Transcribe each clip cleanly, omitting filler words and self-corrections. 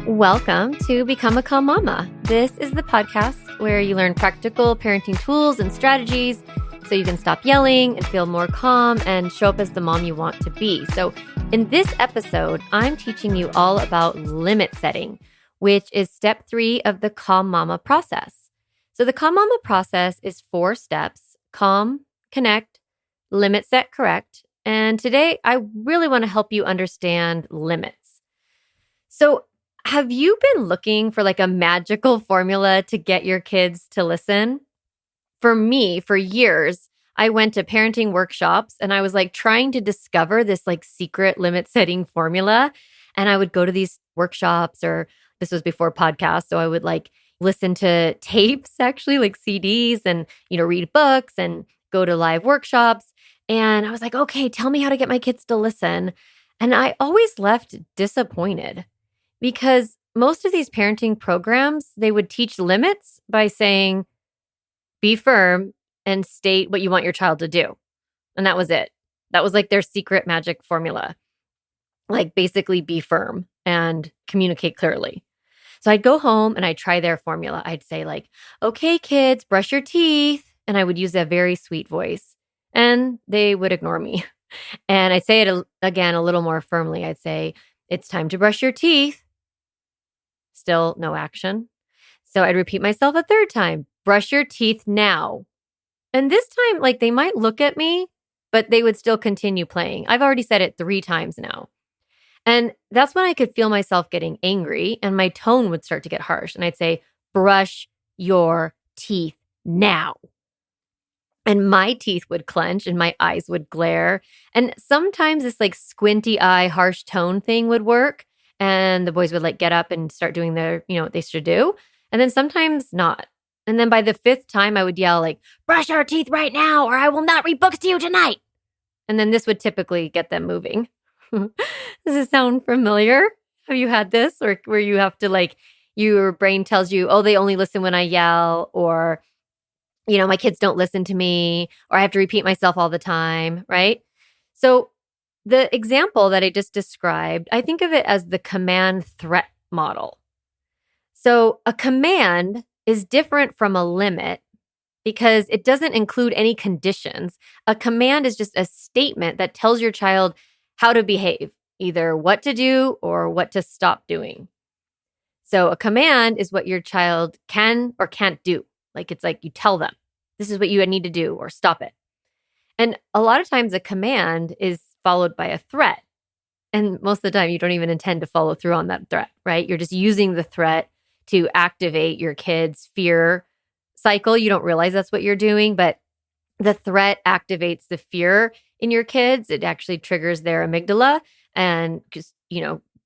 Welcome to Become a Calm Mama. This is the podcast where you learn practical parenting tools and strategies so you can stop yelling and feel more calm and show up as the mom you want to be. So in this episode, I'm teaching you all about limit setting, which is step 3 of the Calm Mama process. So the Calm Mama process is 4 steps: calm, connect, limit set, correct. And today I really want to help you understand limits. So have you been looking for like a magical formula to get your kids to listen? For me, for years, I went to parenting workshops and I was like trying to discover this like secret limit setting formula. And I would go to these workshops, or this was before podcasts. So I would like listen to tapes, actually like CDs, and, read books and go to live workshops. And I was like, okay, tell me how to get my kids to listen. And I always left disappointed. Because most of these parenting programs, they would teach limits by saying, be firm and state what you want your child to do. And that was it. That was like their secret magic formula. Like basically be firm and communicate clearly. So I'd go home and I'd try their formula. I'd say like, okay, kids, brush your teeth. And I would use a very sweet voice. And they would ignore me. And I'd say it again a little more firmly. I'd say, it's time to brush your teeth. Still no action. So I'd repeat myself a third time, brush your teeth now. And this time, like they might look at me, but they would still continue playing. I've already said it 3 times now. And that's when I could feel myself getting angry and my tone would start to get harsh. And I'd say, brush your teeth now. And my teeth would clench and my eyes would glare. And sometimes this like squinty eye, harsh tone thing would work. And the boys would like get up and start doing their, what they should do. And then sometimes not. And then by the 5th time, I would yell like, brush your teeth right now, or I will not read books to you tonight. And then this would typically get them moving. Does it sound familiar? Have you had this? Or where you have to like, your brain tells you, oh, they only listen when I yell, or, my kids don't listen to me, or I have to repeat myself all the time, right? So the example that I just described, I think of it as the command threat model. So a command is different from a limit because it doesn't include any conditions. A command is just a statement that tells your child how to behave, either what to do or what to stop doing. So a command is what your child can or can't do. Like it's like you tell them, this is what you need to do, or stop it. And a lot of times a command is followed by a threat. And most of the time, you don't even intend to follow through on that threat, right? You're just using the threat to activate your kid's fear cycle. You don't realize that's what you're doing, but the threat activates the fear in your kids. It actually triggers their amygdala and just,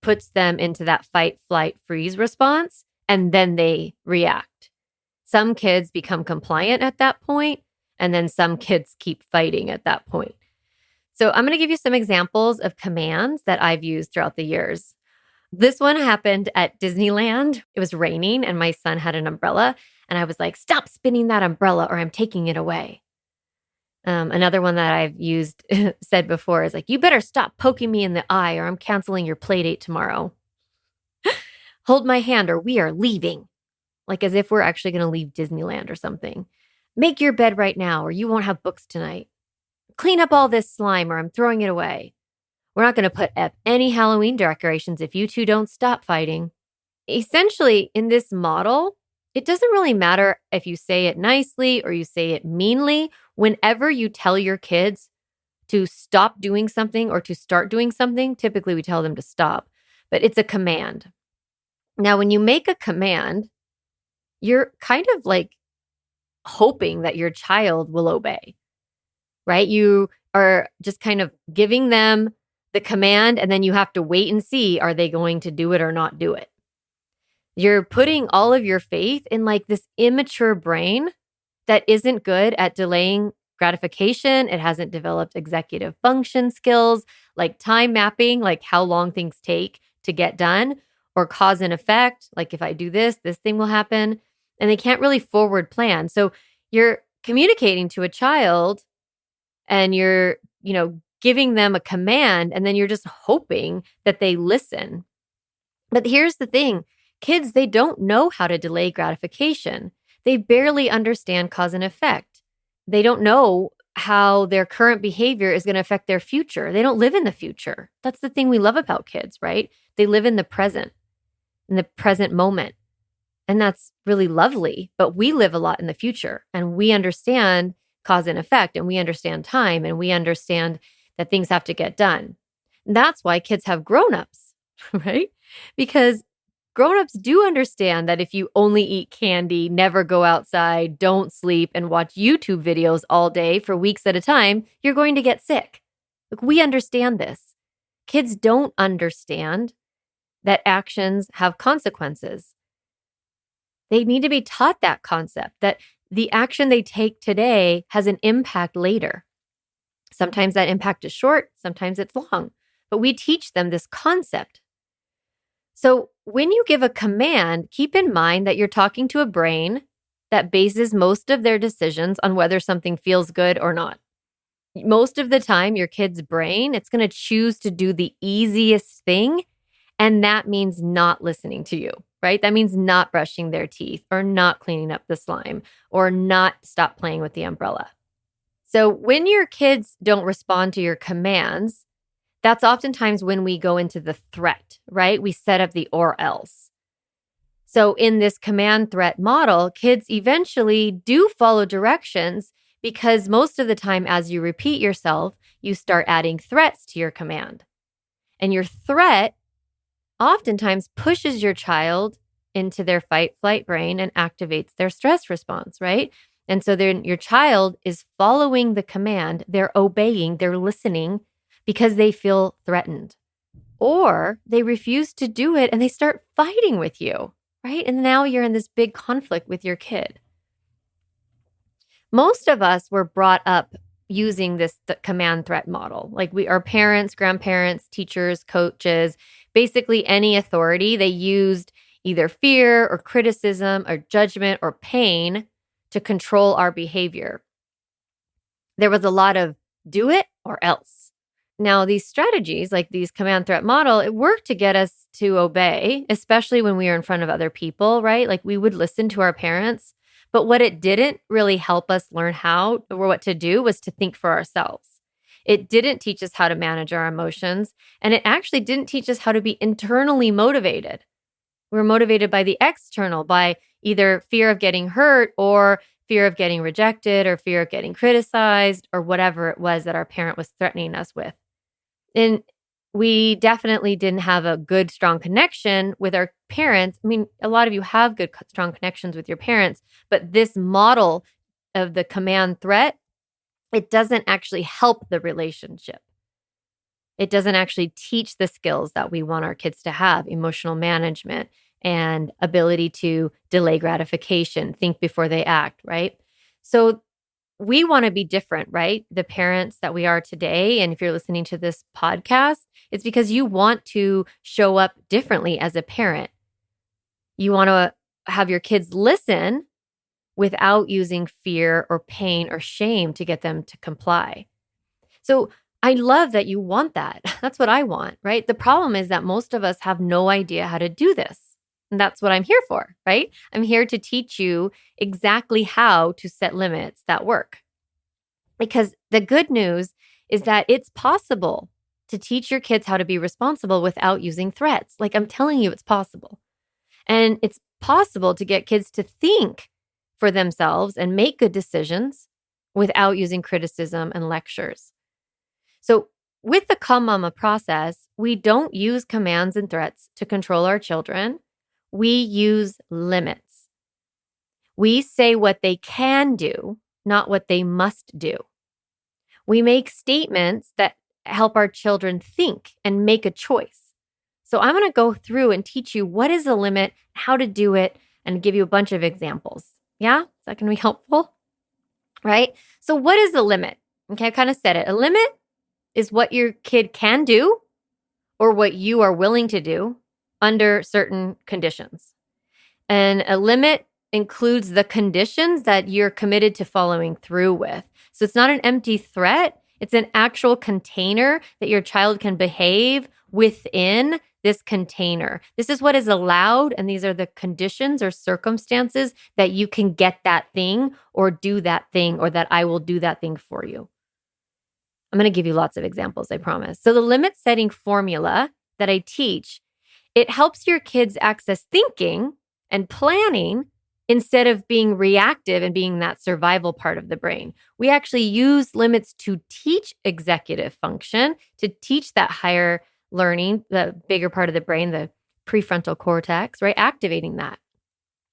puts them into that fight, flight, freeze response. And then they react. Some kids become compliant at that point, and then some kids keep fighting at that point. So I'm going to give you some examples of commands that I've used throughout the years. This one happened at Disneyland. It was raining and my son had an umbrella. And I was like, stop spinning that umbrella or I'm taking it away. Another one that I've used, said before, is like, you better stop poking me in the eye or I'm canceling your play date tomorrow. Hold my hand or we are leaving. Like as if we're actually going to leave Disneyland or something. Make your bed right now or you won't have books tonight. Clean up all this slime or I'm throwing it away. We're not going to put up any Halloween decorations if you two don't stop fighting. Essentially, in this model, it doesn't really matter if you say it nicely or you say it meanly. Whenever you tell your kids to stop doing something or to start doing something, typically we tell them to stop, but it's a command. Now, when you make a command, you're kind of like hoping that your child will obey, right? You are just kind of giving them the command and then you have to wait and see, are they going to do it or not do it? You're putting all of your faith in like this immature brain that isn't good at delaying gratification. It hasn't developed executive function skills like time mapping, like how long things take to get done, or cause and effect. Like if I do this, this thing will happen. And they can't really forward plan. So you're communicating to a child and you're, giving them a command and then you're just hoping that they listen. But here's the thing. Kids, they don't know how to delay gratification. They barely understand cause and effect. They don't know how their current behavior is going to affect their future. They don't live in the future. That's the thing we love about kids, right? They live in the present moment. And that's really lovely. But we live a lot in the future, and we understand cause and effect, and we understand time, and we understand that things have to get done. And that's why kids have grown-ups, right? Because grown-ups do understand that if you only eat candy, never go outside, don't sleep, and watch YouTube videos all day for weeks at a time, you're going to get sick. Like, we understand this. Kids don't understand that actions have consequences. They need to be taught that concept, that the action they take today has an impact later. Sometimes that impact is short, sometimes it's long, but we teach them this concept. So when you give a command, keep in mind that you're talking to a brain that bases most of their decisions on whether something feels good or not. Most of the time, your kid's brain, it's going to choose to do the easiest thing, and that means not listening to you, right? That means not brushing their teeth or not cleaning up the slime or not stop playing with the umbrella. So when your kids don't respond to your commands, that's oftentimes when we go into the threat, right? We set up the or else. So in this command threat model, kids eventually do follow directions because most of the time as you repeat yourself, you start adding threats to your command. And your threat oftentimes pushes your child into their fight-flight brain and activates their stress response, right? And so then your child is following the command, they're obeying, they're listening because they feel threatened. Or they refuse to do it and they start fighting with you, right? And now you're in this big conflict with your kid. Most of us were brought up using this command threat model. Like our parents, grandparents, teachers, coaches, basically any authority, they used either fear or criticism or judgment or pain to control our behavior. There was a lot of do it or else. Now, these strategies, like these command threat model, it worked to get us to obey, especially when we were in front of other people, right? Like we would listen to our parents. But what it didn't really help us learn how or what to do was to think for ourselves. It didn't teach us how to manage our emotions. And it actually didn't teach us how to be internally motivated. We were motivated by the external, by either fear of getting hurt or fear of getting rejected or fear of getting criticized or whatever it was that our parent was threatening us with. And we definitely didn't have a good, strong connection with our parents. I mean, a lot of you have good, strong connections with your parents, but this model of the command threat, it doesn't actually help the relationship. It doesn't actually teach the skills that we want our kids to have, emotional management and ability to delay gratification, think before they act, right? So we want to be different, right? The parents that we are today, and if you're listening to this podcast, it's because you want to show up differently as a parent. You want to have your kids listen without using fear or pain or shame to get them to comply. So I love that you want that. That's what I want, right? The problem is that most of us have no idea how to do this. And that's what I'm here for, right? I'm here to teach you exactly how to set limits that work. Because the good news is that it's possible to teach your kids how to be responsible without using threats. Like I'm telling you, it's possible. And it's possible to get kids to think for themselves and make good decisions without using criticism and lectures. So with the Calm Mama process, we don't use commands and threats to control our children. We use limits. We say what they can do, not what they must do. We make statements that help our children think and make a choice. So I'm going to go through and teach you what is a limit, how to do it, and give you a bunch of examples. Yeah? Is that going to be helpful? Right? So what is a limit? Okay, I kind of said it. A limit is what your kid can do or what you are willing to do under certain conditions. And a limit includes the conditions that you're committed to following through with. So it's not an empty threat. It's an actual container that your child can behave within this container. This is what is allowed, and these are the conditions or circumstances that you can get that thing or do that thing, or that I will do that thing for you. I'm going to give you lots of examples, I promise. So the limit setting formula that I teach, it helps your kids access thinking and planning instead of being reactive and being that survival part of the brain. We actually use limits to teach executive function, to teach that higher learning, the bigger part of the brain, the prefrontal cortex, right? Activating that.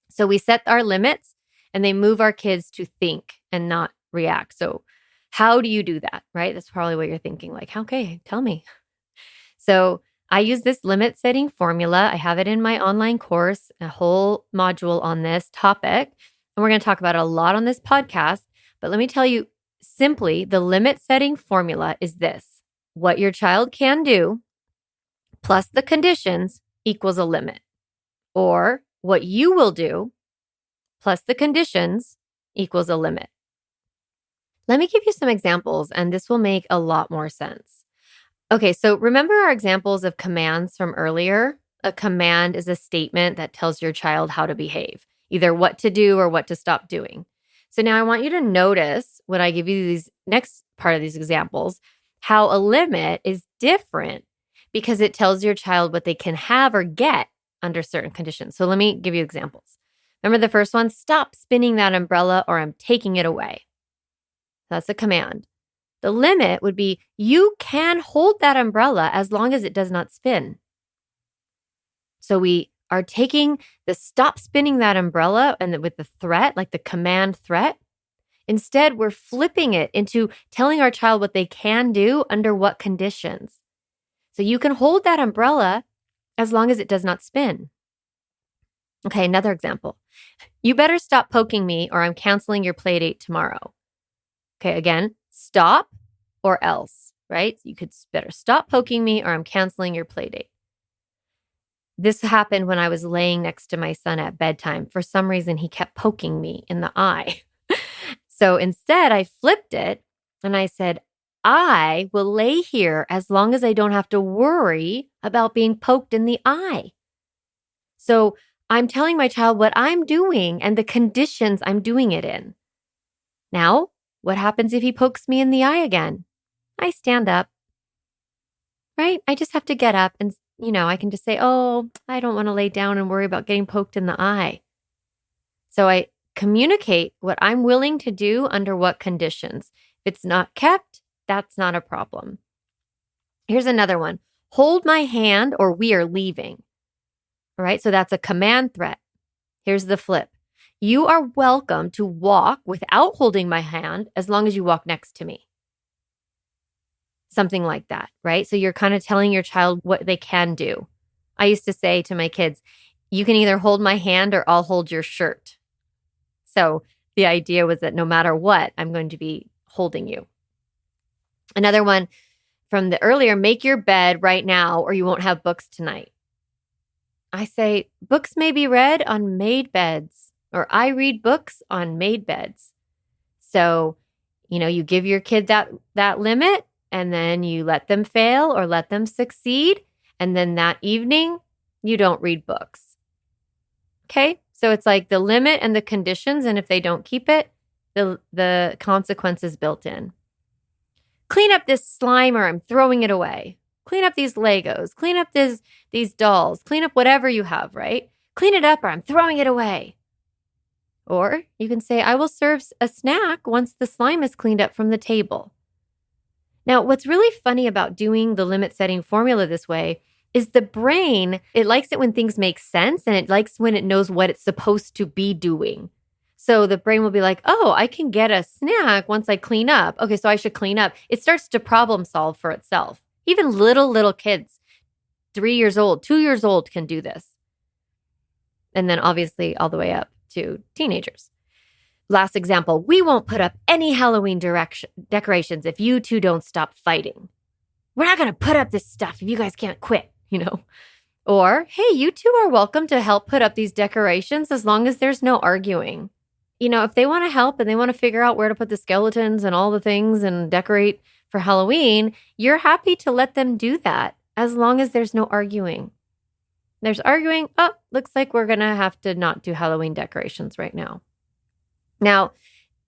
So we set our limits and they move our kids to think and not react. So how do you do that, right? That's probably what you're thinking, like, okay, tell me. So I use this limit setting formula. I have it in my online course, a whole module on this topic. And we're going to talk about it a lot on this podcast. But let me tell you simply, the limit setting formula is this: what your child can do plus the conditions equals a limit. Or what you will do plus the conditions equals a limit. Let me give you some examples, and this will make a lot more sense. Okay, so remember our examples of commands from earlier? A command is a statement that tells your child how to behave, either what to do or what to stop doing. So now I want you to notice when I give you these next part of these examples, how a limit is different because it tells your child what they can have or get under certain conditions. So let me give you examples. Remember the first one? Stop spinning that umbrella or I'm taking it away. That's a command. The limit would be, you can hold that umbrella as long as it does not spin. So we are taking the stop spinning that umbrella and with the threat, like the command threat. Instead, we're flipping it into telling our child what they can do under what conditions. So you can hold that umbrella as long as it does not spin. Okay, another example. You better stop poking me or I'm canceling your play date tomorrow. Okay, again, stop or else, right? You could better stop poking me or I'm canceling your play date. This happened when I was laying next to my son at bedtime. For some reason, he kept poking me in the eye. So instead, I flipped it and I said, I will lay here as long as I don't have to worry about being poked in the eye. So I'm telling my child what I'm doing and the conditions I'm doing it in. Now, what happens if he pokes me in the eye again? I stand up, right? I just have to get up and, I can just say, oh, I don't want to lay down and worry about getting poked in the eye. So I communicate what I'm willing to do under what conditions. If it's not kept, that's not a problem. Here's another one. Hold my hand or we are leaving. All right, so that's a command threat. Here's the flip. You are welcome to walk without holding my hand as long as you walk next to me. Something like that, right? So you're kind of telling your child what they can do. I used to say to my kids, you can either hold my hand or I'll hold your shirt. So the idea was that no matter what, I'm going to be holding you. Another one from the earlier, make your bed right now or you won't have books tonight. I say, books may be read on made beds, or I read books on made beds. So, you give your kid that limit and then you let them fail or let them succeed. And then that evening, you don't read books. Okay? So it's like the limit and the conditions. And if they don't keep it, the consequences built in. Clean up this slime or I'm throwing it away. Clean up these Legos. Clean up these dolls. Clean up whatever you have, right? Clean it up or I'm throwing it away. Or you can say, I will serve a snack once the slime is cleaned up from the table. Now, what's really funny about doing the limit setting formula this way is the brain, it likes it when things make sense and it likes when it knows what it's supposed to be doing. So the brain will be like, oh, I can get a snack once I clean up. Okay, so I should clean up. It starts to problem solve for itself. Even little kids, 3 years old, 2 years old can do this. And then obviously all the way up to teenagers. Last example, we won't put up any Halloween decorations if you two don't stop fighting. We're not going to put up this stuff if you guys can't quit, Or, hey, you two are welcome to help put up these decorations as long as there's no arguing. If they want to help and they want to figure out where to put the skeletons and all the things and decorate for Halloween, you're happy to let them do that as long as there's no arguing. There's arguing. Oh, looks like we're going to have to not do Halloween decorations right now. Now,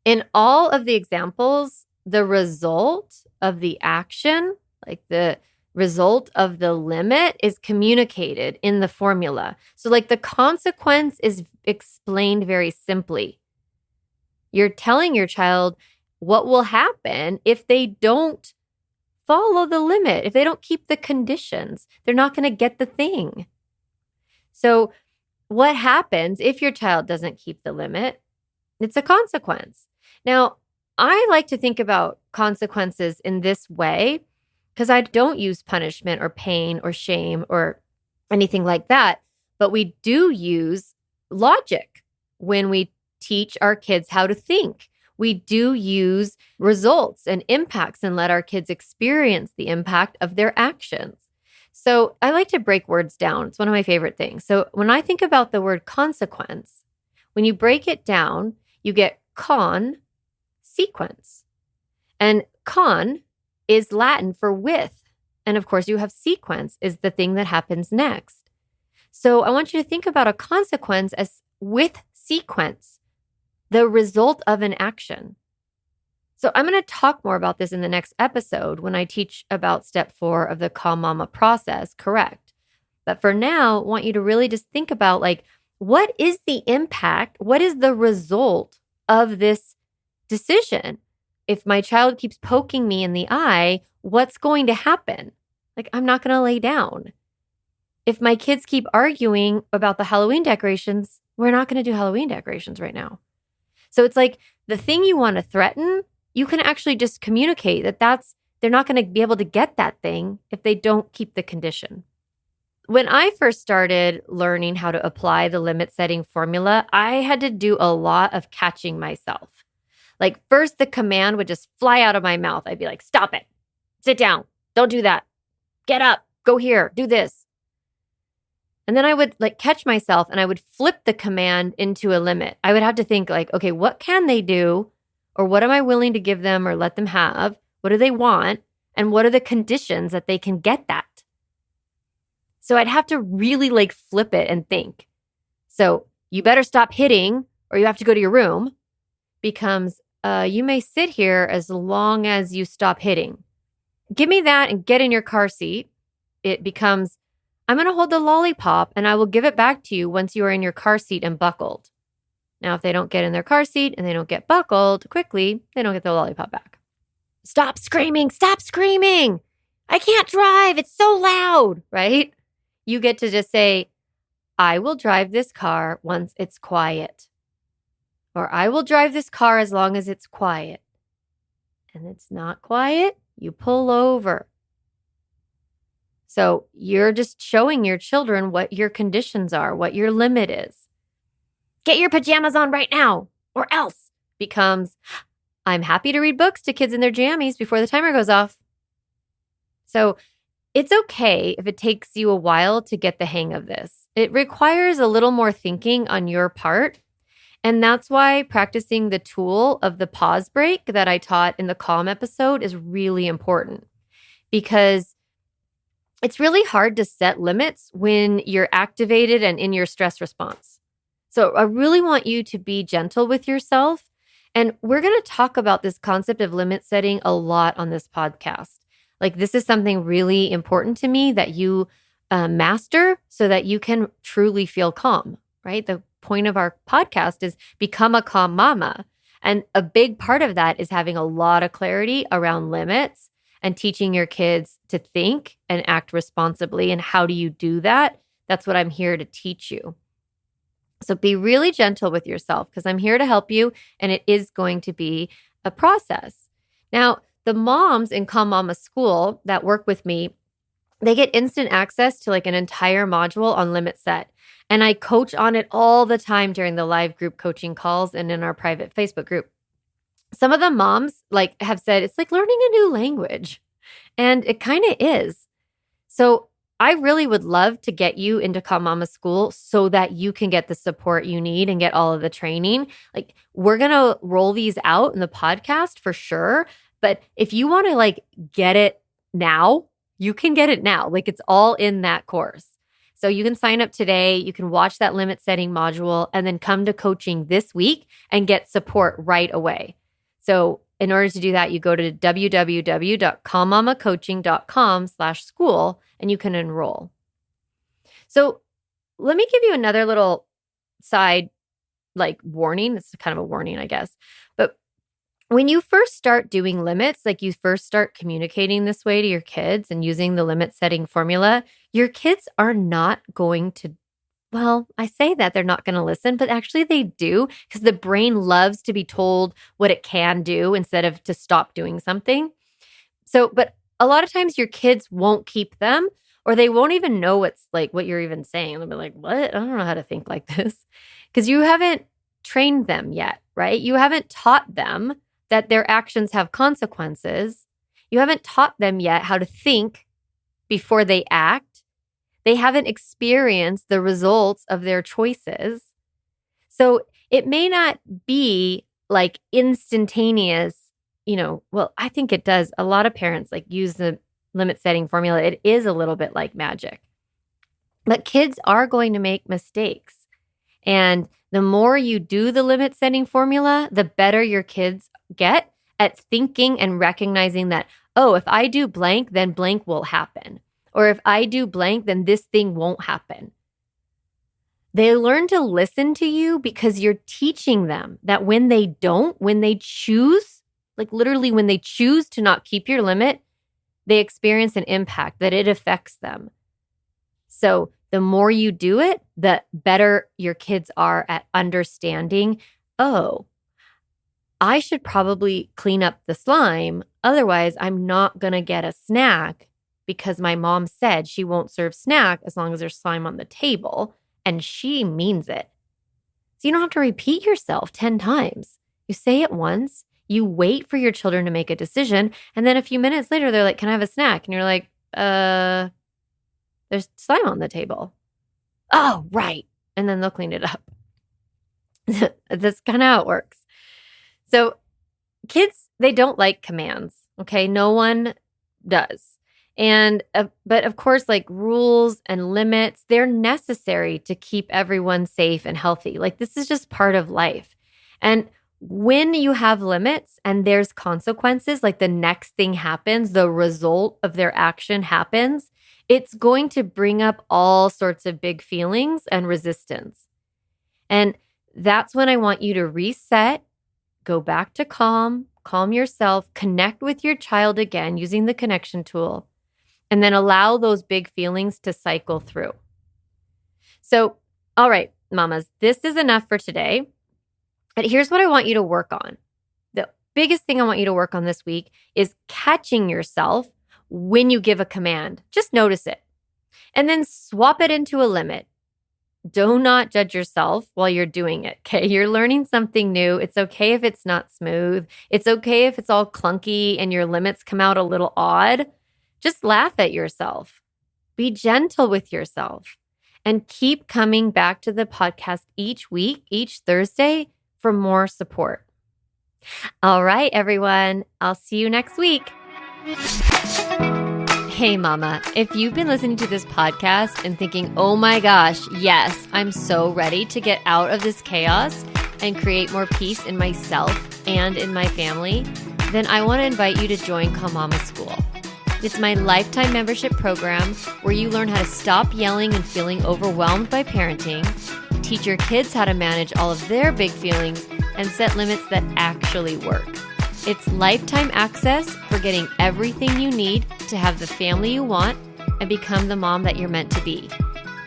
in all of the examples, the result of the action, like the result of the limit, is communicated in the formula. So like the consequence is explained very simply. You're telling your child what will happen if they don't follow the limit, if they don't keep the conditions. They're not going to get the thing. So what happens if your child doesn't keep the limit? It's a consequence. Now, I like to think about consequences in this way because I don't use punishment or pain or shame or anything like that. But we do use logic when we teach our kids how to think. We do use results and impacts and let our kids experience the impact of their actions. So I like to break words down. It's one of my favorite things. So when I think about the word consequence, when you break it down, you get sequence. And con is Latin for with. And of course, you have sequence is the thing that happens next. So I want you to think about a consequence as with sequence, the result of an action. So I'm going to talk more about this in the next episode when I teach about step 4 of the Calm Mama process, correct? But for now, I want you to really just think about like, what is the impact? What is the result of this decision? If my child keeps poking me in the eye, what's going to happen? Like, I'm not going to lay down. If my kids keep arguing about the Halloween decorations, we're not going to do Halloween decorations right now. So it's like the thing you want to threaten, you can actually just communicate they're not going to be able to get that thing if they don't keep the condition. When I first started learning how to apply the limit setting formula, I had to do a lot of catching myself. Like first the command would just fly out of my mouth. I'd be like, stop it, sit down, don't do that, get up, go here, do this. And then I would like catch myself and I would flip the command into a limit. I would have to think like, okay, what can they do? Or what am I willing to give them or let them have? What do they want? And what are the conditions that they can get that? So I'd have to really like flip it and think. So you better stop hitting or you have to go to your room becomes you may sit here as long as you stop hitting. Give me that and get in your car seat. It becomes, I'm going to hold the lollipop and I will give it back to you once you are in your car seat and buckled. Now, if they don't get in their car seat and they don't get buckled quickly, they don't get the lollipop back. Stop screaming. Stop screaming. I can't drive. It's so loud, right? You get to just say, I will drive this car once it's quiet. Or I will drive this car as long as it's quiet. And it's not quiet, you pull over. So you're just showing your children what your conditions are, what your limit is. Get your pajamas on right now, or else becomes, I'm happy to read books to kids in their jammies before the timer goes off. So it's okay if it takes you a while to get the hang of this. It requires a little more thinking on your part. And that's why practicing the tool of the pause break that I taught in the Calm episode is really important, because it's really hard to set limits when you're activated and in your stress response. So I really want you to be gentle with yourself. And we're going to talk about this concept of limit setting a lot on this podcast. Like this is something really important to me that you master so that you can truly feel calm, right? The point of our podcast is become a calm mama. And a big part of that is having a lot of clarity around limits and teaching your kids to think and act responsibly. And how do you do that? That's what I'm here to teach you. So be really gentle with yourself because I'm here to help you, and it is going to be a process. Now, the moms in Calm Mama School that work with me, they get instant access to like an entire module on limit set. And I coach on it all the time during the live group coaching calls and in our private Facebook group. Some of the moms like have said it's like learning a new language, and it kind of is. So I really would love to get you into Calm Mama School so that you can get the support you need and get all of the training. Like we're going to roll these out in the podcast for sure. But if you want to like get it now, you can get it now. Like it's all in that course. So you can sign up today. You can watch that limit setting module and then come to coaching this week and get support right away. So in order to do that, you go to www.calmmamacoaching.com/school and you can enroll. So let me give you another little side warning. It's kind of a warning, I guess. But when you first start doing limits, you first start communicating this way to your kids and using the limit setting formula, your kids are not going to, I say that they're not going to listen, but actually they do, because the brain loves to be told what it can do instead of to stop doing something. So, but a lot of times your kids won't keep them, or they won't even know what you're even saying. They'll be like, what? I don't know how to think like this, because you haven't trained them yet, right? You haven't taught them that their actions have consequences. You haven't taught them yet how to think before they act. They haven't experienced the results of their choices. So it may not be instantaneous, I think it does. A lot of parents use the limit setting formula. It is a little bit like magic. But kids are going to make mistakes. And the more you do the limit setting formula, the better your kids get at thinking and recognizing that, if I do blank, then blank will happen. Or if I do blank, then this thing won't happen. They learn to listen to you because you're teaching them that when they choose, literally when they choose to not keep your limit, they experience an impact, that it affects them. So the more you do it, the better your kids are at understanding, I should probably clean up the slime. Otherwise, I'm not going to get a snack because my mom said she won't serve snack as long as there's slime on the table, and she means it. So you don't have to repeat yourself 10 times. You say it once, you wait for your children to make a decision, and then a few minutes later, they're like, can I have a snack? And you're like, there's slime on the table. Oh, right. And then they'll clean it up. That's kind of how it works. So kids, they don't like commands, okay? No one does. And, but of course, rules and limits, they're necessary to keep everyone safe and healthy. This is just part of life. And when you have limits and there's consequences, the next thing happens, the result of their action happens, it's going to bring up all sorts of big feelings and resistance. And that's when I want you to reset, go back to calm yourself, connect with your child again using the connection tool, and then allow those big feelings to cycle through. So, all right, mamas, this is enough for today. And here's what I want you to work on. The biggest thing I want you to work on this week is catching yourself when you give a command. Just notice it. And then swap it into a limit. Do not judge yourself while you're doing it, okay? You're learning something new. It's okay if it's not smooth. It's okay if it's all clunky and your limits come out a little odd. Just laugh at yourself. Be gentle with yourself. And keep coming back to the podcast each week, each Thursday, for more support. All right, everyone. I'll see you next week. Hey, mama, if you've been listening to this podcast and thinking, oh my gosh, yes, I'm so ready to get out of this chaos and create more peace in myself and in my family, then I want to invite you to join Calm Mama School. It's my lifetime membership program where you learn how to stop yelling and feeling overwhelmed by parenting, teach your kids how to manage all of their big feelings, and set limits that actually work. It's lifetime access for getting everything you need to have the family you want and become the mom that you're meant to be.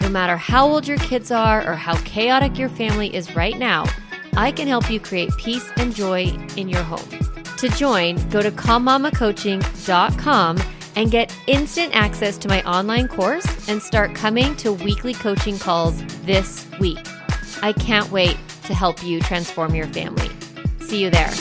No matter how old your kids are or how chaotic your family is right now, I can help you create peace and joy in your home. To join, go to calmmamacoaching.com and get instant access to my online course and start coming to weekly coaching calls this week. I can't wait to help you transform your family. See you there.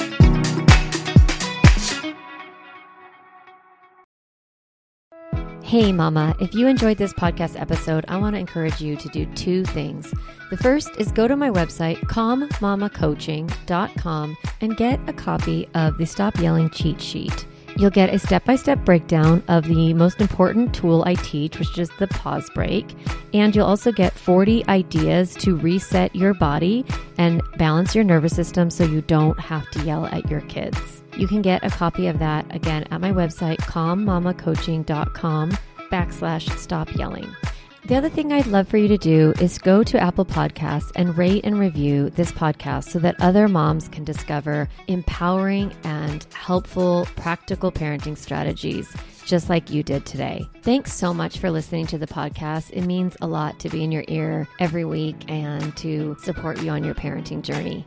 Hey mama, if you enjoyed this podcast episode, I want to encourage you to do two things. The first is go to my website, calmmamacoaching.com, and get a copy of the Stop Yelling cheat sheet. You'll get a step-by-step breakdown of the most important tool I teach, which is the pause break. And you'll also get 40 ideas to reset your body and balance your nervous system so you don't have to yell at your kids. You can get a copy of that, again, at my website, calmmamacoaching.com/stop yelling. The other thing I'd love for you to do is go to Apple Podcasts and rate and review this podcast so that other moms can discover empowering and helpful, practical parenting strategies just like you did today. Thanks so much for listening to the podcast. It means a lot to be in your ear every week and to support you on your parenting journey.